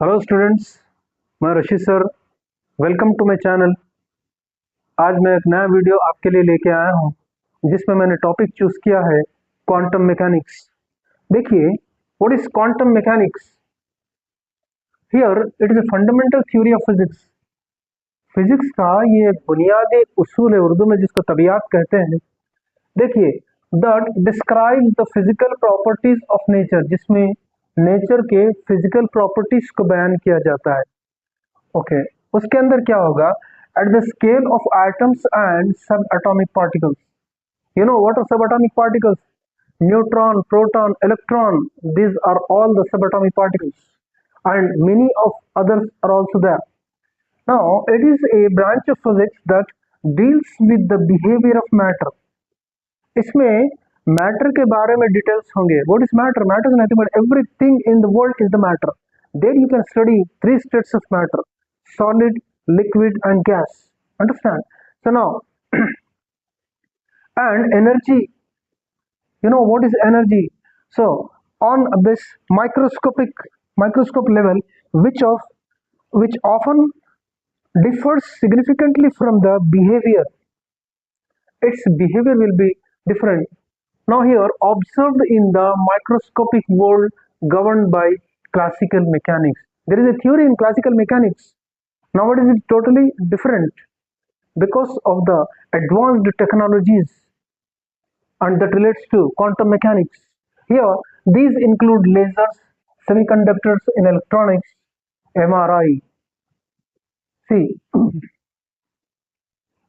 Hello students, मैं Rishi sir. Welcome to my channel. आज मैं एक नया वीडियो आपके लिए लेके आया हूँ जिसमें मैंने टॉपिक चूज किया है क्वांटम मैकेनिक्स। देखिए, what is quantum mechanics? Here it is a fundamental theory of physics. Physics का ये बुनियादी उसूल है, उर्दू में जिसको तबियात कहते हैं। देखिए, that describes the physical properties of nature, जिसमें नेचर के फिजिकल प्रॉपर्टीज को बयान किया जाता है। ओके, उसके अंदर क्या होगा? At the scale of atoms and subatomic particles. You know what are subatomic particles? Neutron, proton, electron, these are all the subatomic particles and many of others are also there. Now it is a branch of physics that deals with the behavior of matter. इसमें matter के बारे में details होंगे। What is matter? Matter is nothing but everything in the world is the matter. There you can study three states of matter: solid, liquid and gas. Understand? So now and energy, you know what is energy? So on this microscope level, which often differs significantly from the behavior, its behavior will be different. Now here, observed in the microscopic world governed by classical mechanics. There is a theory in classical mechanics. Nowadays it's totally different because of the advanced technologies and that relates to quantum mechanics. Here, these include lasers, semiconductors in electronics, MRI. See,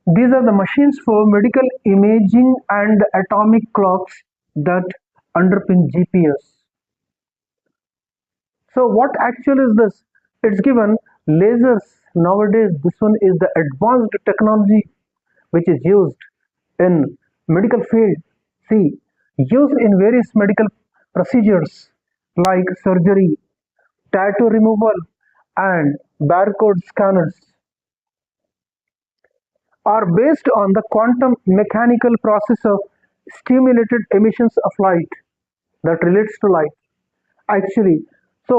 these are the machines for medical imaging and the atomic clocks that underpin GPS. So what actually is this? It's given lasers. Nowadays, this one is the advanced technology which is used in medical field. See, used in various medical procedures like surgery, tattoo removal, and barcode scanners are based on the quantum mechanical process of stimulated emissions of light that relates to light. Actually, so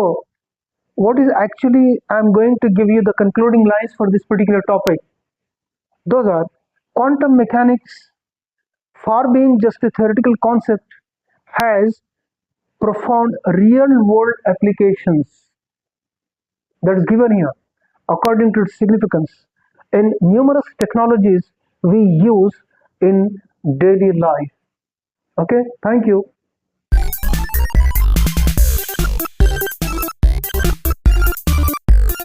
what is actually I'm going to give you the concluding lines for this particular topic. Those are: quantum mechanics, far being just a theoretical concept, has profound real world applications. That's given here according to its significance in numerous technologies we use in daily life. Okay, thank you.